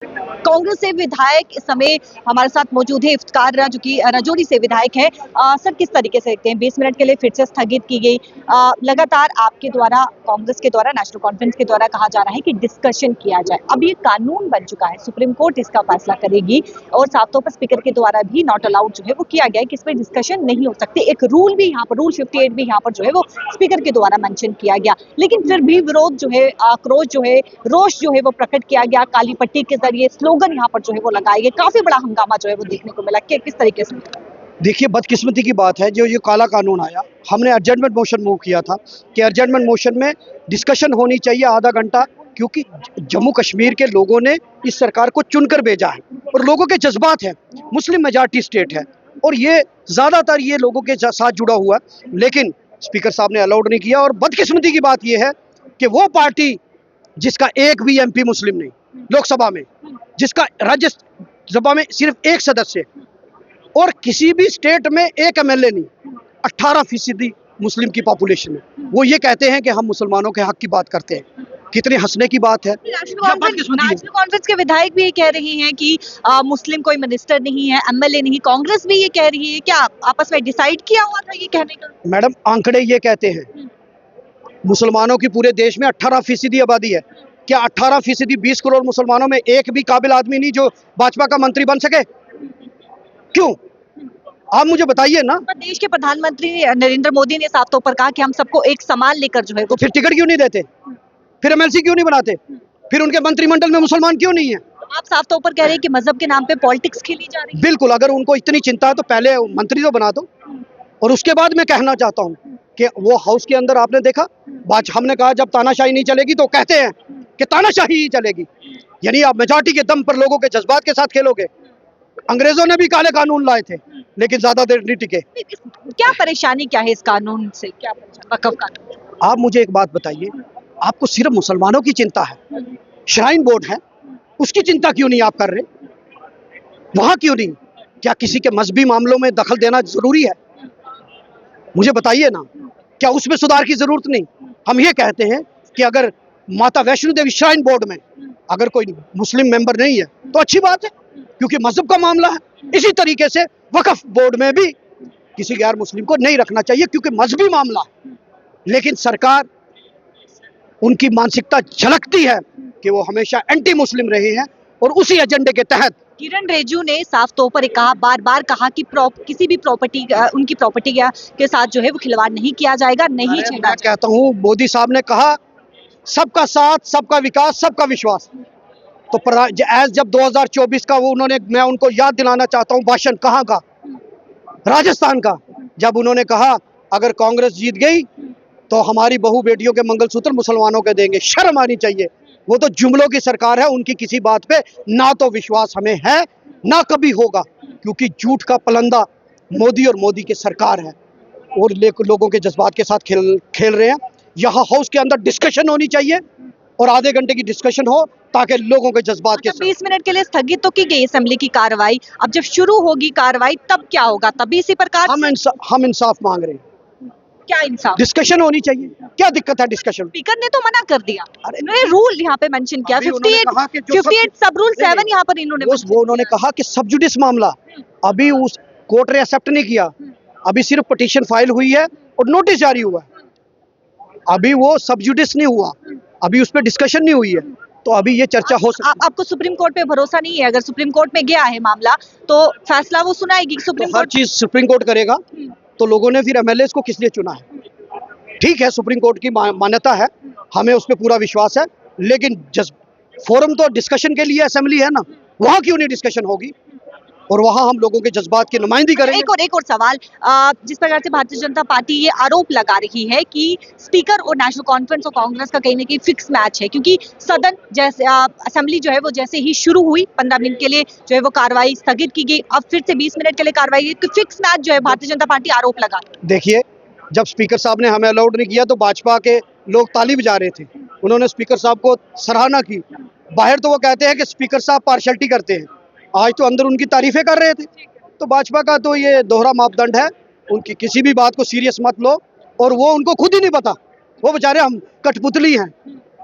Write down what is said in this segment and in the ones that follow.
कांग्रेस से विधायक इस समय हमारे साथ मौजूद है इफ्तिकार जो कि राजौरी से विधायक है। सर, किस तरीके से देखते हैं 20 मिनट के लिए फिर से स्थगित की गई। लगातार आपके द्वारा, कांग्रेस के द्वारा, नेशनल कॉन्फ्रेंस के द्वारा कहा जा रहा है कि डिस्कशन किया जाए। अब ये कानून बन चुका है, सुप्रीम कोर्ट इसका फैसला करेगी और साफ तौर पर स्पीकर के द्वारा भी नॉट अलाउड जो है वो किया गया है कि इस पर डिस्कशन नहीं हो सकती। एक रूल भी यहाँ पर, रूल 58 भी यहाँ पर जो है वो स्पीकर के द्वारा मेंशन किया गया, लेकिन फिर भी विरोध जो है, आक्रोश जो है, रोष जो है वो प्रकट किया गया। काली पट्टी के जरिए स्लोगन यहाँ पर जो है वो लगाए गए। काफी बड़ा हंगामा जो है वो देखने को मिला। किस तरीके से? देखिए, बदकिस्मती की बात है जो ये काला कानून आया। हमने अर्जेंटमेंट मोशन मूव किया था कि अर्जेंटमेंट मोशन में डिस्कशन होनी चाहिए आधा घंटा, क्योंकि जम्मू कश्मीर के लोगों ने इस सरकार को चुनकर भेजा है और लोगों के जज्बात हैं। मुस्लिम मेजॉरिटी स्टेट है और ये ज़्यादातर ये लोगों के साथ जुड़ा हुआ, लेकिन स्पीकर साहब ने अलाउड नहीं किया। और बदकिस्मती की बात ये है कि वो पार्टी जिसका एक भी एमपी मुस्लिम नहीं लोकसभा में, जिसका राज्यसभा में सिर्फ एक सदस्य और किसी भी स्टेट में एक एमएलए नहीं, 18% मुस्लिम की पॉपुलेशन है, वो ये कहते हैं कि हम मुसलमानों के हक की बात करते हैं। कितने हंसने की बात है। नेशनल कॉन्फ्रेंस के विधायक भी ये कह रहे हैं कि मुस्लिम कोई मिनिस्टर नहीं है, एमएलए नहीं। कांग्रेस भी ये कह रही है। क्या आपस में डिसाइड किया हुआ था ये कहने का? मैडम, आंकड़े ये कहते हैं मुसलमानों की पूरे देश में 18% आबादी है। क्या 18% 20 करोड़ मुसलमानों में एक भी काबिल आदमी नहीं जो भाजपा का मंत्री बन सके? क्यों? आप मुझे बताइए ना। देश के प्रधानमंत्री नरेंद्र मोदी ने साफ तौर पर कहा कि हम सबको एक समान लेकर जो है तो फिर टिकट क्यों नहीं देते? फिर एमएलसी क्यों नहीं बनाते? फिर उनके मंत्रिमंडल में मुसलमान क्यों नहीं है? आप साफ तौर पर कह रहे हैं कि मजहब के नाम पे पॉलिटिक्स खेली जा रही है। बिल्कुल, अगर उनको इतनी चिंता है तो पहले मंत्री तो बना दो। और उसके बाद मैं कहना चाहता हूँ कि वो हाउस के अंदर आपने देखा, हमने कहा जब तानाशाही नहीं चलेगी तो कहते हैं कि तानाशाही ही चलेगी, यानी आप मेजॉरिटी के दम पर लोगों के जज्बात के साथ खेलोगे। अंग्रेजों ने भी काले कानून लाए थे लेकिन ज्यादा देर नहीं टिके। क्या परेशानी क्या है इस कानून से? क्या वक्फ कानून? आप मुझे एक बात बताइए, आपको सिर्फ मुसलमानों की चिंता है? श्राइन बोर्ड है, उसकी चिंता क्यों नहीं आप कर रहे? वहां क्यों नहीं? क्या किसी के मजहबी मामलों में दखल देना जरूरी है? मुझे बताइए ना, क्या उसमें सुधार की जरूरत नहीं? हम ये कहते हैं कि अगर माता वैष्णो देवी श्राइन बोर्ड में अगर कोई मुस्लिम मेंबर नहीं है तो अच्छी बात है, क्योंकि मजहब का मामला है। इसी तरीके से वक्फ बोर्ड में भी किसी गैर मुस्लिम को नहीं रखना चाहिए, क्योंकि मजहबी मामला है। लेकिन सरकार, उनकी मानसिकता झलकती है कि वो हमेशा एंटी मुस्लिम रहे हैं और उसी एजेंडे के तहत किरण रिजिजू ने साफ तौर पर कहा, बार बार कहा कि किसी भी प्रॉपर्टी, उनकी प्रॉपर्टी के साथ जो है वो खिलवाड़ नहीं किया जाएगा, नहीं छेड़ा। मैं कहता हूँ, मोदी साहब ने कहा सबका साथ, सबका विकास, सबका विश्वास। तो जब 2024 का वो मैं उनको याद दिलाना चाहता हूँ भाषण कहाँ का, राजस्थान का, जब उन्होंने कहा अगर कांग्रेस जीत गई तो हमारी बहू बेटियों के मंगलसूत्र मुसलमानों के देंगे। शर्म आनी चाहिए। वो तो जुमलों की सरकार है, उनकी किसी बात पे ना तो विश्वास हमें है ना कभी होगा, क्योंकि झूठ का पलंदा मोदी और मोदी की सरकार है और लोगों के जज्बात के साथ खेल रहे हैं। यहाँ हाउस के अंदर डिस्कशन होनी चाहिए और आधे घंटे की डिस्कशन हो ताकि लोगों के जज्बात के 20 मिनट के लिए स्थगित तो की गई असेंबली की कार्रवाई। अब जब शुरू होगी कार्रवाई तब क्या होगा? तभी इसी प्रकार हम इंसाफ मांग रहे हैं। क्या इंसाफ? डिस्कशन होनी चाहिए। क्या दिक्कत है डिस्कशन? स्पीकर ने तो मना कर दिया। इन्होंने रूल यहाँ पे मेंशन किया, 58 सब रूल 7 यहाँ पर इन्होंने वो उन्होंने कहा कि सब जुडिस मामला अभी उस कोर्ट ने एक्सेप्ट नहीं किया, अभी सिर्फ पिटीशन फाइल हुई है और नोटिस जारी हुआ है, अभी वो सब जुडिस नहीं हुआ, अभी उस पर डिस्कशन नहीं हुई है, तो अभी ये चर्चा हो सकती है। आपको सुप्रीम कोर्ट पे भरोसा नहीं है? अगर सुप्रीम कोर्ट में गया है मामला तो फैसला वो सुनाएगी सुप्रीम कोर्ट? हर चीज सुप्रीम कोर्ट करेगा, तो लोगों ने फिर एमएलए को किस लिए चुना है? ठीक है, सुप्रीम कोर्ट की मान्यता है, हमें उस पर पूरा विश्वास है, लेकिन फोरम तो डिस्कशन के लिए असेंबली है ना, वहां क्यों नहीं डिस्कशन होगी और वहां हम लोगों के जज्बात की नुमाइंदगी करेंगे। एक और सवाल, जिस प्रकार से भारतीय जनता पार्टी ये आरोप लगा रही है कि स्पीकर और नेशनल कॉन्फ्रेंस और कांग्रेस का कहीं ना कहीं फिक्स मैच है, क्योंकि सदन जैसे असेंबली जो है वो जैसे ही शुरू हुई 15 मिनट के लिए जो है वो कार्रवाई स्थगित की गई, अब फिर से 20 मिनट के लिए कार्रवाई, फिक्स मैच जो है भारतीय जनता पार्टी आरोप लगा। देखिए, जब स्पीकर साहब ने हमें अलाउड नहीं किया तो भाजपा के लोग ताली बजा रहे थे, उन्होंने स्पीकर साहब को सराहना की। बाहर तो वो कहते हैं कि स्पीकर साहब पार्शलिटी करते हैं, आज तो अंदर उनकी तारीफें कर रहे थे। तो भाजपा का तो ये दोहरा मापदंड है, उनकी किसी भी बात को सीरियस मत लो, और वो उनको खुद ही नहीं पता, वो बेचारे हम कठपुतली हैं।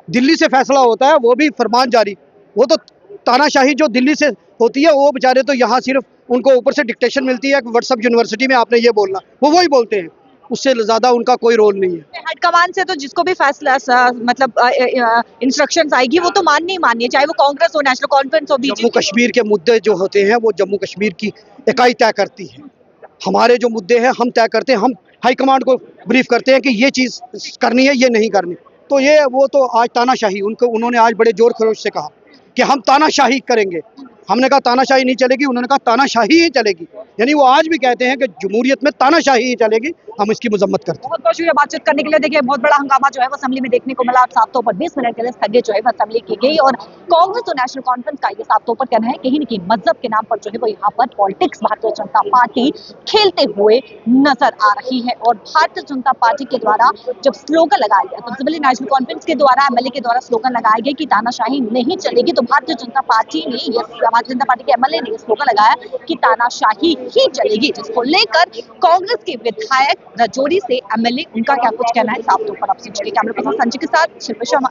दिल्ली से फैसला होता है, वो भी फरमान जारी, वो तो तानाशाही जो दिल्ली से होती है वो बेचारे तो यहाँ सिर्फ उनको ऊपर से डिक्टेशन मिलती है कि व्हाट्सएप यूनिवर्सिटी में आपने ये बोलना, वो वही बोलते हैं, उससे ज़्यादा उनका कोई रोल नहीं है। हाईकमान से तो जिसको भी फैसला मतलब इंस्ट्रक्शंस आएगी वो तो माननी ही माननी है, चाहे वो कांग्रेस हो, नेशनल कॉन्फ्रेंस हो, जम्मू बीजेपी। कश्मीर के मुद्दे जो होते हैं वो जम्मू कश्मीर की इकाई तय करती है। हमारे जो मुद्दे हैं हम तय करते हैं, हम हाईकमांड को ब्रीफ करते हैं कि ये चीज़ करनी है, ये नहीं करनी। तो ये वो तो आज तानाशाही उन्होंने आज बड़े जोर खरोश से कहा कि हम तानाशाही करेंगे। हमने कहा तानाशाही नहीं चलेगी, उन्होंने कहा तानाशाही ही चलेगी। यानी वो आज भी कहते हैं कि जमहूरियत में तानाशाही ही चलेगी, हम इसकी मजम्मत करते हैं। बहुत बहुत शुक्रिया बातचीत करने के लिए। देखिए बहुत बड़ा हंगामा जो है वो असेंबली में देखने को मिला और साफ तौर पर 20 मिनट के लिए स्थगित जो है वो असेंबली की गई और कांग्रेस और नेशनल कॉन्फ्रेंस का ये साफ तौर पर कहना है कहीं न कहीं मजहब के नाम पर जो है वो यहाँ पर पॉलिटिक्स भारतीय जनता पार्टी खेलते हुए नजर आ रही है। और भारतीय जनता पार्टी के द्वारा जब स्लोगन लगाया गया तो सिविल नेशनल कॉन्फ्रेंस के द्वारा एमएलए के द्वारा स्लोगन लगाया गया कि तानाशाही नहीं चलेगी, तो भारतीय जनता पार्टी ने भारतीय जनता पार्टी के एमएलए ने स्लोगन लगाया कि तानाशाही ही चलेगी, जिसको लेकर कांग्रेस के विधायक राजौरी से एमएलए उनका क्या कुछ कहना है साफ तौर पर आप सुनिए। कैमरा पर्सन संजय के साथ शिल्पा शर्मा।